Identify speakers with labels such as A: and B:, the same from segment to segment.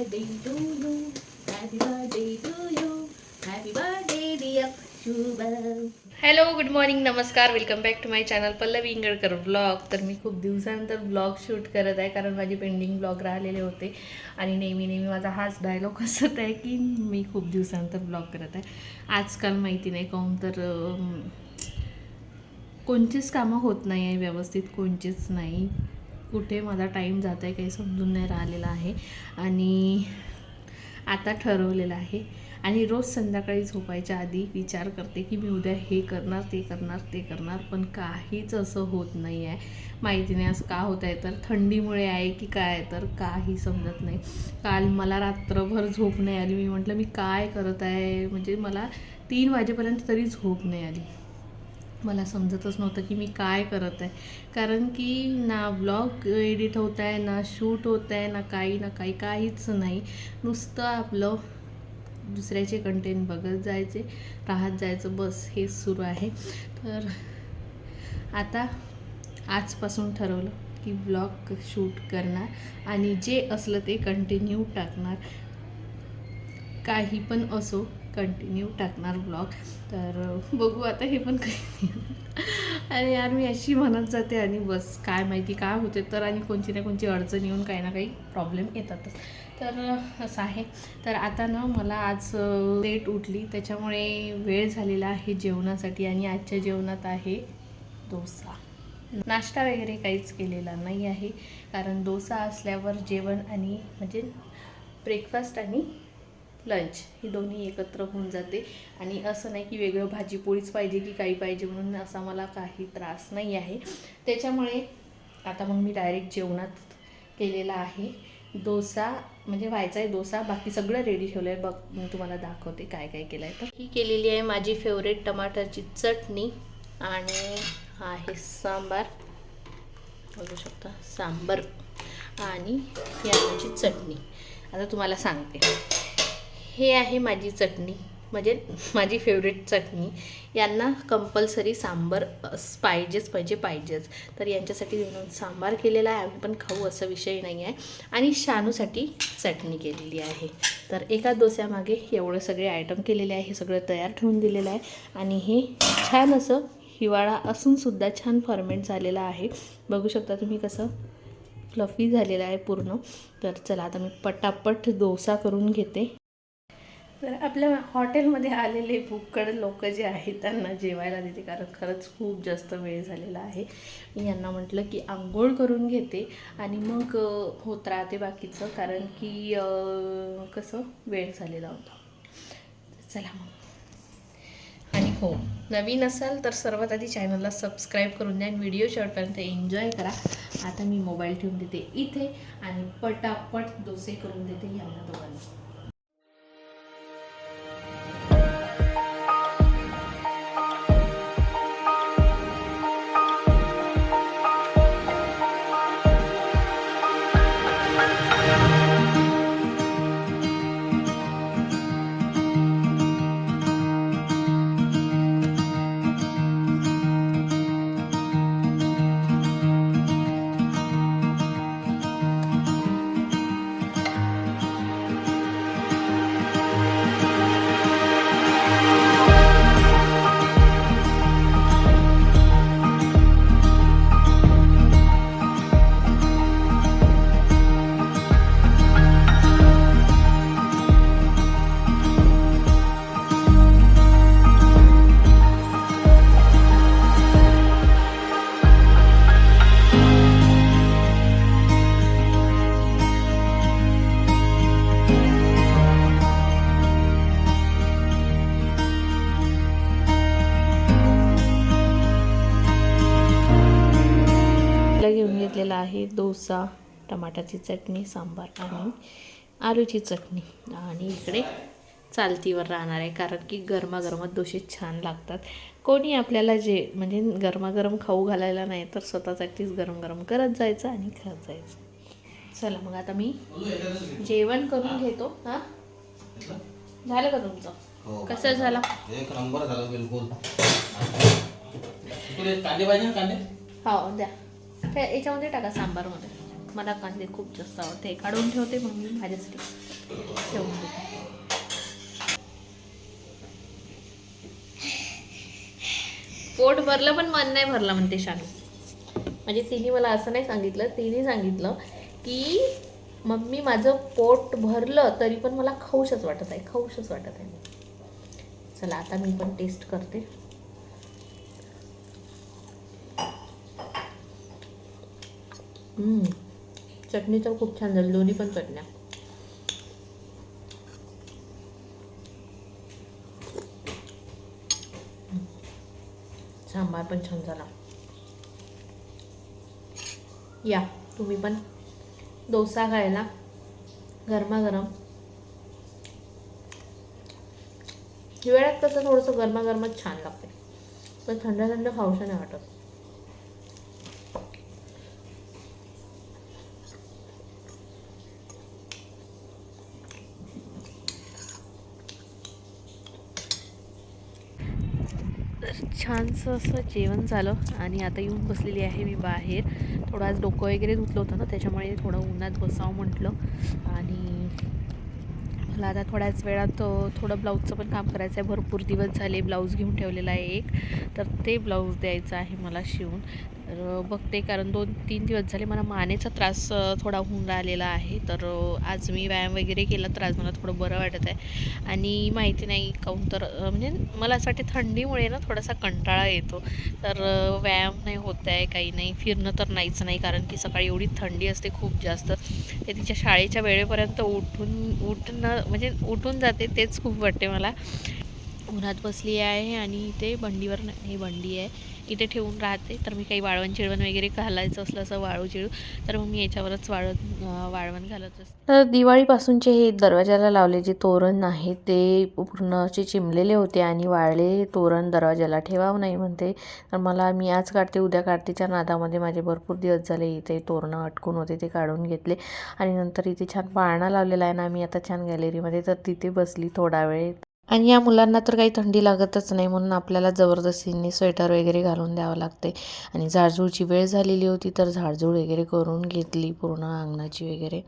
A: birthday to you. Happy birthday to you. Happy birthday dear शुभ. Hello, good morning, नमस्कार, welcome back to my channel Pallavi Ingalkar vlog. तर मी खूप दिवसानंतर vlog shoot करत आहे कारण माझे पेंडिंग व्लॉग राहिलेले होते आणि नेहमी माझा हाच डायलॉग असत आहे की मी खूप दिवसानंतर व्लॉग करत आहे. आजकाल माहिती नाही काहून तर कोणतीच कामं होत नाही आहे व्यवस्थित, कोणचीच नाही. कुठे माझा टाईम जात आहे काही समजून नाही राहिलेला आहे. आणि आता ठरवलेलं आहे आणि रोज संध्याकाळी झोपायच्या आधी विचार करते की मी उद्या हे करणार, ते करणार, ते करणार, पण काहीच असं होत नाही आहे. माहिती नाही असं का होत आहे, तर थंडीमुळे आहे की काय, तर काही समजत नाही. काल मला रात्रभर झोप नाही आली. मी म्हटलं मी काय करत आहे, म्हणजे मला 3 वाजेपर्यंत तरी झोप नाही आली. मला समजतच नव्हतं की मी काय करत आहे, कारण की ना व्लॉग एडिट होत आहे, ना शूट होत आहे, ना काही काहीच नाही. नुसतं आपलं दुसऱ्याचे कंटेंट बघत जायचे, राहत जायचं, बस हेच सुरू आहे. तर आता आजपासून ठरवलं की व्लॉग शूट करणार आणि जे असलं ते कंटिन्यू टाकणार. काही पण असो कंटिन्यू टाकणार व्लॉग. तर बघू आता हे पण काही. अरे यार, मी अशी म्हणत जाते आणि बस काय माहिती काय होते तर, आणि कोणती ना कोणती अडचण येऊन काही ना काही प्रॉब्लेम येतातच. तर असं आहे. तर आता ना मला आज लेट उठली त्याच्यामुळे वेळ झालेला आहे जेवणासाठी आणि आजच्या जेवणात आहे डोसा. नाश्ता वगैरे काहीच केलेला नाही आहे कारण डोसा असल्यावर जेवण आणि म्हणजे ब्रेकफास्ट आणि लंच ही दोन्ही एकत्र होऊन जाते. आणि असं नाही की वेगळं भाजी पोळीच पाहिजे की काही पाहिजे म्हणून असा मला काही त्रास नाही आहे. त्याच्यामुळे आता मग मी डायरेक्ट जेवणात केलेला आहे डोसा, म्हणजे व्हायचा आहे डोसा. बाकी सगळं रेडी ठेवलं आहे. बघ मी तुम्हाला दाखवते काय काय केलं आहे. तर ही केलेली आहे माझी फेवरेट टमाटरची चटणी आणि हा आहे सांबार, बघू शकता सांबार आणि ही आहे माझी चटणी. आता तुम्हाला सांगते, हे आहे माझी चटणी, म्हणजे माझी फेवरेट चटणी. यांना कंपल्सरी सांबार पाहिजेच. तर यांच्यासाठी सांबार केलेला आहे, आम्ही पण खाऊ असा विषय नाही आहे. आणि शानूसाठी चटणी केलेली आहे. तर एका डोस्यामागे एवढे सगळे आयटम केलेले आहे, हे सगळं तयार ठेवून दिलेलं आहे. आणि हे छान असं हिवाळा असूनसुद्धा छान फर्मेंट झालेलं आहे. बघू शकता तुम्ही कसं फ्लफी झालेलं आहे पूर्ण. तर चला आता मी पटापट डोसा करून घेते. तर आपल्या हॉटेलमध्ये आलेले भुक्कड लोक जे आहेत त्यांना जेवायला देते, कारण खरंच खूप जास्त वेळ झालेला आहे. मी यांना म्हटलं की आंघोळ करून घेते आणि मग होत राहते बाकीचं, कारण की कसं वेळ झालेला होता. चला मग. आणि हो, नवीन असाल तर सर्वात आधी चॅनलला सबस्क्राईब करून द्या आणि व्हिडिओ शेवटपर्यंत एन्जॉय करा. आता मी मोबाईल ठेवून देते इथे आणि पटापट डोसे करून देते यांना दोघांना. घेऊन घेतलेला आहे डोसा, टमाटाची चटणी, सांबार आणि आलूची चटणी. आणि इकडे चालतीवर राहणार आहे कारण की गरमागरमात डोसे छान लागतात. कोणी आपल्याला जे म्हणजे गरमागरम खाऊ घालायला नाही तर स्वतःसाठीच गरम गरम करत जायचं आणि खात जायचं. चला मग आता मी जेवण करून घेतो. हां, झालं का तुमचं? कसं झालं?
B: एक नंबर झालं बिलकुल. कांदे पाहिजे ना? कांदे
A: हो द्या, त्या याच्यामध्ये टाका सांबारमध्ये. मला कांदे खूप जास्त आवडते. काढून ठेवते मग मी माझ्यासाठी ठेवून देते. पोट भरलं पण मन नाही भरलं म्हणते शानू. म्हणजे तिने मला असं नाही सांगितलं, तिने सांगितलं की मम्मी माझं पोट भरलं तरी पण मला खाऊशच वाटत आहे. चला आता मी पण टेस्ट करते. चटणी तर खूप छान झाली, दोन्ही पण चटण्या. सांबार पण छान झाला. या तुम्ही पण डोसा खायला गरमागरम. हिवाळ्यात कसं थोडंसं गरमागरमच छान लागते, पण थंड थंड खाऊशा नाही वाटत. छानसं असं जेवण झालं आणि आता येऊन बसलेली आहे मी बाहेर. थोडं आज डोकं वगैरे धुतलं होतं ना, त्याच्यामुळे थोडं उन्हात बसावं म्हटलं. आणि मला आता थोड्याच वेळात थोडं ब्लाऊजचं पण काम करायचं आहे. भरपूर दिवस झाले ब्लाऊज घेऊन ठेवलेला आहे एक, तर ते ब्लाऊज द्यायचं आहे मला शिवून. तर बघते, कारण 2-3 दिवस झाले मला मानेचा त्रास थोडा होऊन राहिलेला आहे. तर आज मी व्यायाम वगैरे केला तर आज मला थोडं बरं वाटत आहे. आणि माहिती नाही काहून तर म्हणजे मला असं वाटते थंडीमुळे ना थोडासा कंटाळा येतो. तर व्यायाम नाही होत आहे, काही नाही, फिरणं तर नाहीच नाही, कारण की सकाळी एवढी थंडी असते खूप जास्त. ते तिच्या शाळेच्या वेळेपर्यंत उठणं म्हणजे उठून जाते, तेच खूप वाटते मला. उन्हात बसली आहे आणि इथे बंडीवर, ही बंडी आहे इथे ठेवून राहते. तर मी काही वाळवण चिळवण वगैरे घालायचं असलं असं वाळू चिळू तर मग मी याच्यावरच वाळवण घालत असते. तर दिवाळीपासूनचे हे दरवाजाला लावले जे तोरण आहे ते पूर्ण असे चिमलेले होते आणि वाळले तोरण दरवाजाला ठेवावं नाही म्हणते. तर मी आज काढते उद्या काढतेच्या नादामध्ये माझे भरपूर दिवस झाले इथे तोरणं अटकून होते, ते काढून घेतले. आणि नंतर इथे छान पाळणा लावलेला आहे ना मी आता छान गॅलरीमध्ये, तर तिथे बसली थोडा वेळ. आणि या मुलांना तर काही थंडी लागतच नाही, म्हणून आपल्याला जबरदस्तीने स्वेटर वगैरे घालून द्यावं लागते. आणि झाडझूडची वेळ झालेली होती तर झाडझूड वगैरे करून घेतली पूर्ण अंगणाची वगैरे.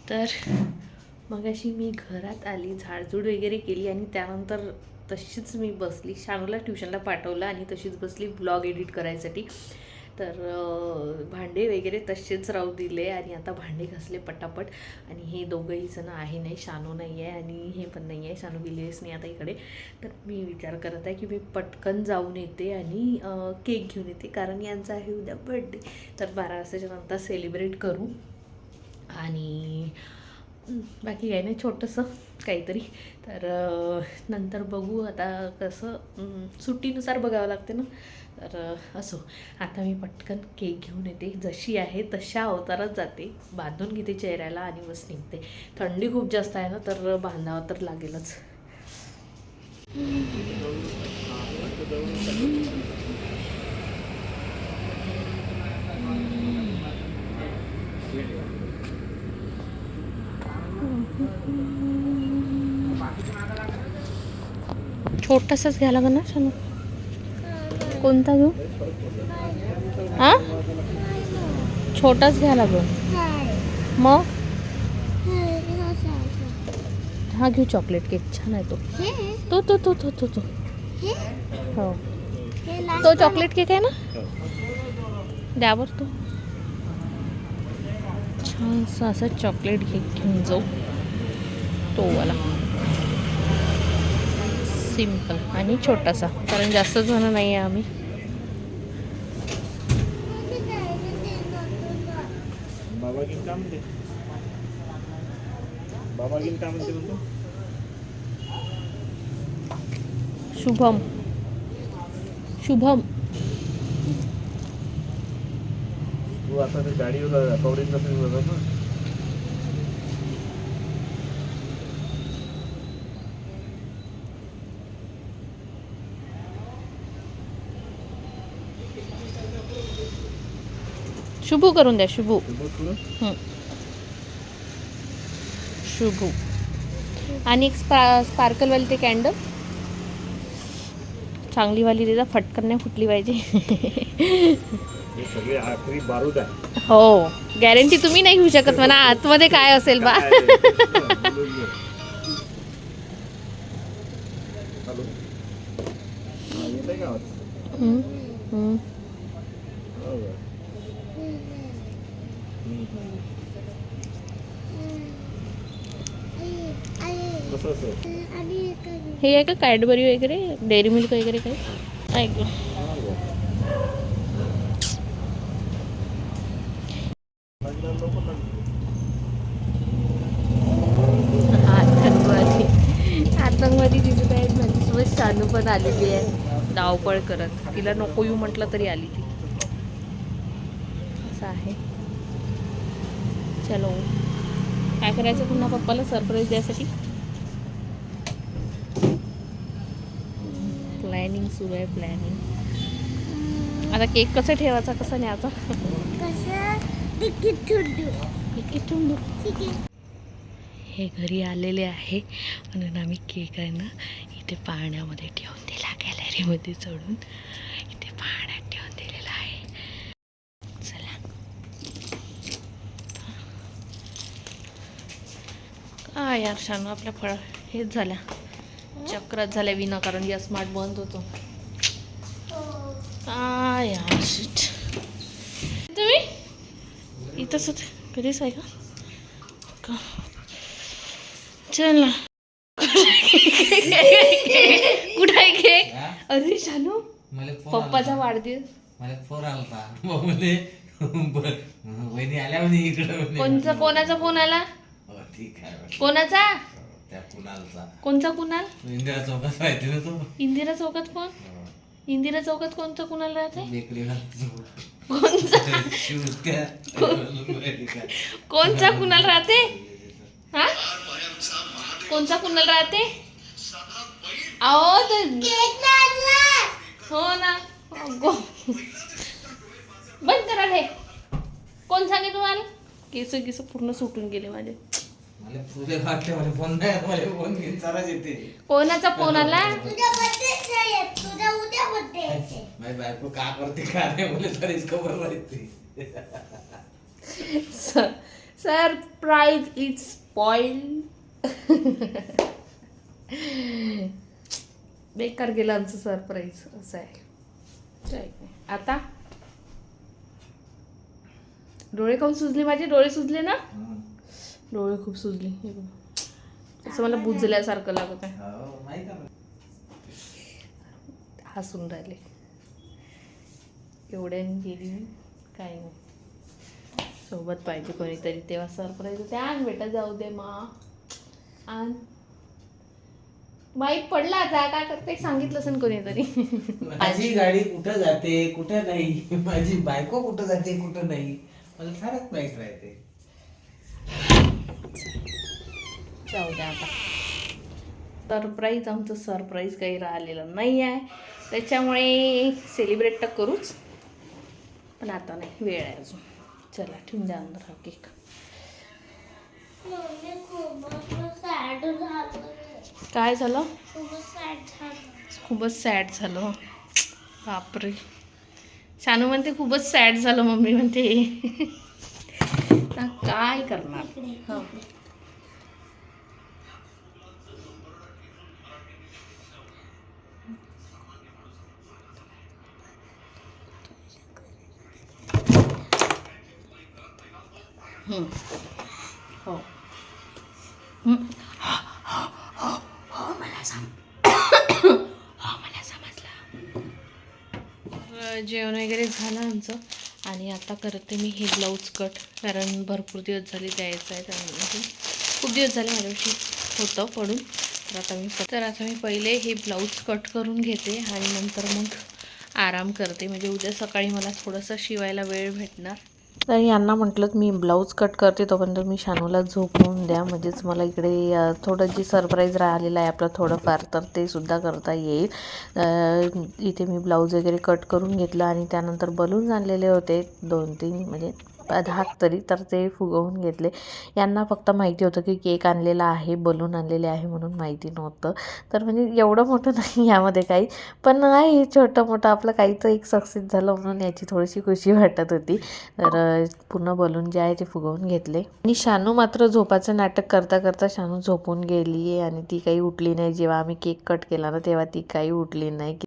A: तर मग अशी मी घरात आली, झाडझूड वगैरे केली आणि त्यानंतर तशीच मी बसली. शानूला ट्युशनला पाठवलं आणि तशीच बसली ब्लॉग एडिट करायसाठी. तर भांडे वगैरे तसेच राहू दिले आणि आता भांडे घासले पटापट. आणि हे दोघंही जण आहे नाही, शानू नाही आहे आणि हे पण नाही आहे, शानू गेलीच नाही आता इकडे. तर मी विचार करत आहे की मी पटकन जाऊन येते आणि केक घेऊन येते, कारण यांचा आहे उद्या बर्थडे. तर 12 वाजताच्या नंतर सेलिब्रेट करू. आणि बाकी काही नाही, छोटंसं काहीतरी. तर नंतर बघू आता, कसं सुट्टीनुसार बघावं लागते ना. तर असो, आता मी पटकन केक घेऊन येते, जशी आहे तशा अवतारात जाते, बांधून घेते चेहऱ्याला आणि बस निघते. थंडी खूप जास्त आहे ना, तर बांधावं तर लागेलच. छोटासाच घ्यायला लागेल ना शानू. कोणता घेऊ? हां, छोटाच घ्यायला लागेल मग. हा घेऊ, चॉकलेट केक छान आहे तो. तो हो, तो चॉकलेट केक आहे ना, द्यावर तो छानसा असा चॉकलेट केक घेऊन जाऊ, तो वाला सिंपल आणि छोटासा, कारण जास्त जण नाही आहे आम्ही. शुभम
C: तू आता ते गाडीवर कवरेज नसेल बघत ना.
A: शुभू करून द्या, शुभू.
C: बघ पुढं.
A: शुभू. आणि एक स्पार्कलवाली ते कॅन्डल चांगलीवाली देता, फटकन नाही फुटली पाहिजे.
C: हे सगळे आखरी बारूद आहे.
A: हो, गॅरंटी तुम्ही नाही घेऊ शकत म्हणा आतमध्ये काय असेल बा.
C: हॅलो. हा, येतंय का आवाज?
A: हम्म, हम्म.
C: हो का? कसं असेल?
A: हे आहे का कॅडबरी वगैरे, डेअरी मिल्क वगैरे काही ऐक. आतंकवादी दिसत आहेत. माझ्यासोबत शानू पण आलेली आहे धावपळ करत. तिला नको येऊ म्हटलं तरी आली ती. असं आहे. चलो, काय करायचं पुन्हा पप्पाला सरप्राईज द्यायसाठी. प्लॅनिंग सुरू आहे, प्लॅनिंग. आता केक कसं ठेवायचा, कसा न्यायचा. हे घरी आलेले आहे म्हणून आम्ही केक आहे ना इथे पाण्यामध्ये ठेवून दिला, गॅलरीमध्ये चढून इथे पाण्यात ठेवून दिलेला आहे. चला, काय यार शानू आपल्या फळ हेच झाल्या, चक्रात झाल्या विनाकारण. या स्मार्ट बंद होतो. काय यार शिट. तुम्ही इथंच होते कधीच आहे का? चल ना. कुठं आहे केक? अरे शानू, पप्पाचा वाढदिवस.
B: मला फोन आलता म्हणजे वहिनी आल्या म्हणे इकडं.
A: कोणाचा फोन आला?
B: ठीक आहे.
A: कोणाचा?
B: त्या कुणालचा.
A: कोणचा कुणाल?
B: इंदिरा चौकात माहिती ना तो.
A: इंदिरा चौकात कोण? इंदिरा चौकात कोणता कुणाल राहते?
B: बेकरीला
A: कोणचा कोणचा कुणाल राहते? हा, कोणचा कुणाल राहते? अहो हो ना. बंद करा हे. कोण सांगे तुम्हाला? केस पूर्ण सुटून गेले माझे.
B: मला तुझे वाटले मला फोन नाही, मला फोन घेऊन चालत येते.
A: कोणाचा फोन आला?
B: माझी बायको का करते का नाही मला तरीच खबर माहिती.
A: Surprise is spoil. बेकार गेलं आमचं सरप्राईज. असं आहे. आता डोळे खाऊन सुजले माझे. डोळे सुजले ना, डोळे खूप सुजले. हे बघ, असं मला बुजल्यासारखं लागत आहे. हसून राहिले एवढ्याने गेली मी. काय नाही, सोबत पाहिजे कोणीतरी तेव्हा सरप्राईज होते. आण बेटा, जाऊ दे मा, आण. माहीत पडला आता काय करते सांगितलं असेल कोणीतरी.
B: माझी गाडी कुठं जाते कुठं नाही, माझी बायको कुठं जाते कुठं नाही, मला फारच माहीत राहते.
A: जाऊ द्या आता. सरप्राईज, आमचं सरप्राईज काही राहिलेलं नाही आहे, त्याच्यामुळे सेलिब्रेट तर करूच, पण आता नाही, वेळ आहे अजून. चला ठेवून द्या अंदर हा केक. काय झालं? खूपच सॅड झालं. बापरे, शानू म्हणते खूपच सॅड झालं. मम्मी म्हणते काय करणार. हो मला समजलं. जेवण वगैरे झालं आमचं आणि आता करते मी हे ब्लाऊज कट, कारण भरपूर दिवस झाले द्यायचं आहे. त्यामध्ये खूप दिवस झाले माझ्याशी होतं पडून. तर आता मी पहिले हे ब्लाऊज कट करून घेते आणि नंतर मग आराम करते, म्हणजे उद्या सकाळी मला थोडंसं शिवायला वेळ भेटणार. तर यांना म्हटलं मी ब्लाऊज कट करते तोपर्यंत मी शानूला झोपवून द्या, म्हणजेच मला इकडे थोडं जे सरप्राईज राहिलेलं आहे आपलं थोडंफार तर ते सुद्धा करता येईल. इथे मी ब्लाऊज वगैरे कट करून घेतलं आणि त्यानंतर बलून्स आणलेले होते 2-3 म्हणजे 10 तरी, तर ते फुगवून घेतले. यांना फक्त माहिती होतं की केक आणलेला आहे, बलून आणलेले आहे म्हणून माहिती नव्हतं. तर म्हणजे एवढं मोठं नाही यामध्ये काही, पण आहे छोटं मोठं आपलं काही तर एक सक्सेस झालं म्हणून याची थोडीशी खुशी वाटत होती. तर पूर्ण बलून जे आहे ते फुगवून घेतले आणि शानू मात्र झोपाचं नाटक करता करता शानू झोपून गेली आहे आणि ती काही उठली नाही. जेव्हा आम्ही केक कट केला ना तेव्हा ती काही उठली नाही.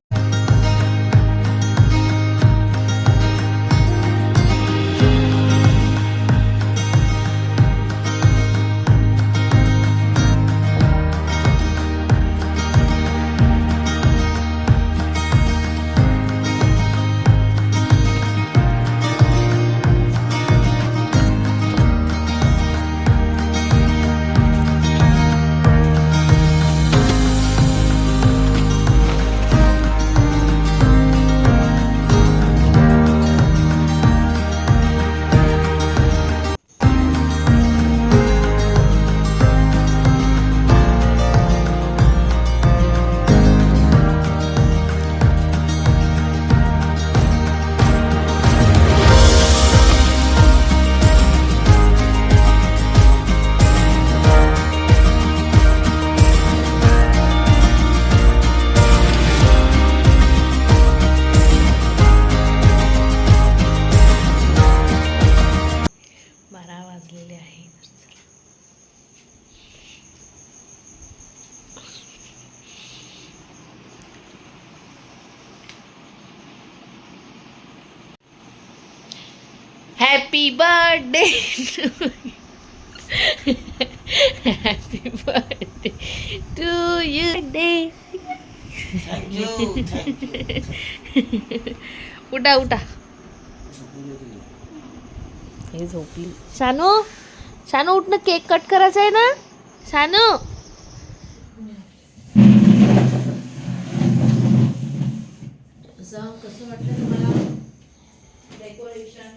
A: Happy birthday happy birthday to you day. उठा उठा. हे झोपली. शानू शानू उठणं, केक कट करायचा आहे ना शानू. कसं वाटलं तुम्हाला डेकोरेशन?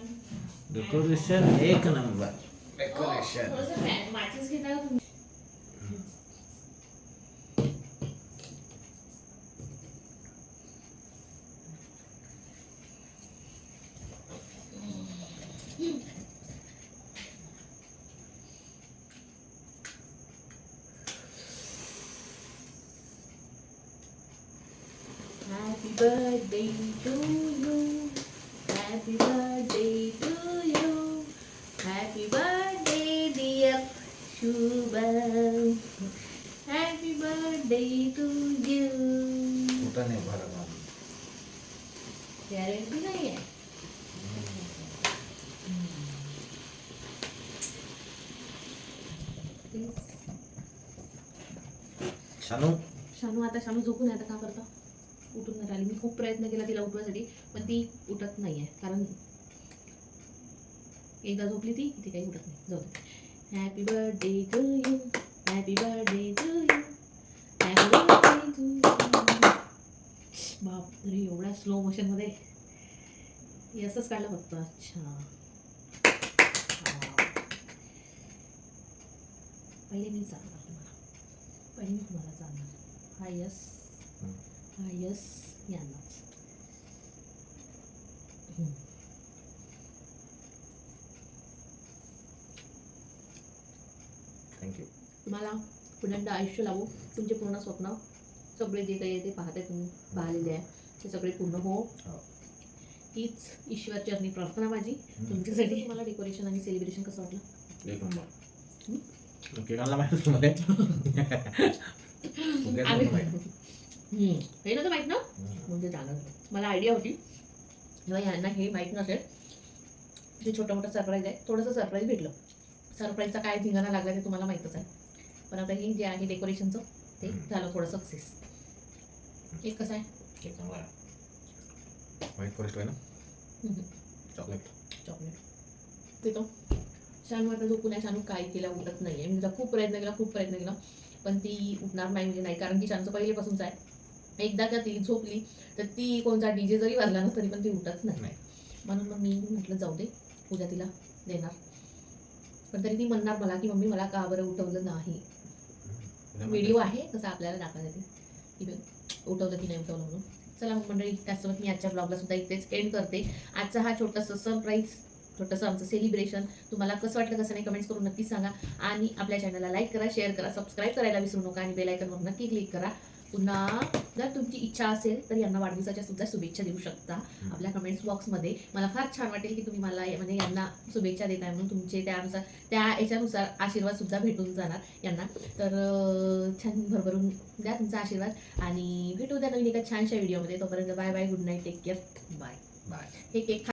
B: डेकोरेशन एक नंबर डेकोरेशन.
A: माचीस घेता का तुम्ही? Happy birthday to you. Happy birthday to you. Happy birthday dear Shubham. Happy birthday to you.
B: कुठं नाही भरत आम्ही.
A: गॅरंटी नाही आहे.
B: शानू
A: शानू आता झोपून आहे. आता का करता? उठून नाही राहिली. मी खूप प्रयत्न केला तिला उठवायसाठी पण ती उठत नाही आहे, कारण एकदा झोपली ती काही उठत नाही. जाऊ दे. Happy birthday to you. Happy birthday to you. Happy birthday to you. बापरे, एवढ्या स्लो मोशनमध्ये असंच काढलं फक्त. अच्छा, पहिले मी तुम्हाला सांगणार. हा यस यांनाच.
B: थँक्यू.
A: तुम्हाला पुन्हा आयुष्य लावू. तुमचे पूर्ण स्वप्न सगळे जे काही आहे ते पाहते तुम्ही पाहिलेले आहे ते सगळे पूर्ण हो. हीच ईश्वरचरणी प्रार्थना माझी तुमच्यासाठी. मला डेकोरेशन आणि सेलिब्रेशन कसं वाटलं?
B: एक नंबर. केक आणला माहिती तुम्हाला?
A: हे नव्हतं माहीत ना, म्हणजे जाणार. मला आयडिया होती तेव्हा यांना हे माहीत नसेल. जे छोटं मोठं सरप्राईज आहे, थोडंसं सरप्राईज भेटलं. सरप्राईजचा काय धिंगाणा लागला ते तुम्हाला माहीतच आहे. पण आता हे जे आहे डेकोरेशनचं ते झालं थोडं सक्सेस. एक कसं आहे?
B: एक नंबर. व्हाईट फॉरेस्ट आहे ना, चॉकलेट
A: ते तो. शानू आता झोपून आहे. शानू काय केला, उठत नाही आहे. मी तिला खूप प्रयत्न केला पण ती उठणार नाही. म्हणजे नाही, कारण की शानूचं पहिलेपासूनच आहे. एकदा का ती झोपली तर ती कोणता DJ जरी वाजला ना तरी पण ती उठत नाही. म्हणून मग मी म्हटलं जाऊ दे, उद्या तिला देणार. पण तरी ती म्हणणार मला की मम्मी मला का बरं उठवलं नाही. व्हिडिओ आहे तसं आपल्याला दाखवण्यासाठी की बघ, उठवलं की नाही उठवलं म्हणून. चला मग मंडळी, त्यासोबत मी आजच्या ब्लॉगला सुद्धा इथेच एंड करते. आजचा हा छोटंसं सरप्राईज, छोटंसं आमचं सेलिब्रेशन तुम्हाला कसं वाटलं कसं नाही कमेंट्स करून नक्की सांगा. आणि आपल्या चॅनलला लाईक करा, शेअर करा, सबस्क्राईब करायला विसरू नका आणि बेल आयकॉनवर नक्की क्लिक करा. पुन्हा जर तुमची इच्छा असेल तर यांना वाढदिवसाच्या सुद्धा शुभेच्छा देऊ शकता आपल्या कमेंट्स बॉक्समध्ये. मला फार छान वाटेल की तुम्ही मला म्हणजे यांना शुभेच्छा देताय म्हणून तुमचे त्यानुसार त्या याच्यानुसार आशीर्वाद सुद्धा भेटून जाणार यांना. तर छान भरभरून द्या तुमचा आशीर्वाद आणि भेटू द्या नवीन एका छानशा व्हिडिओमध्ये. तोपर्यंत bye bye, good night, take care, bye.
B: Bye.
A: हे केक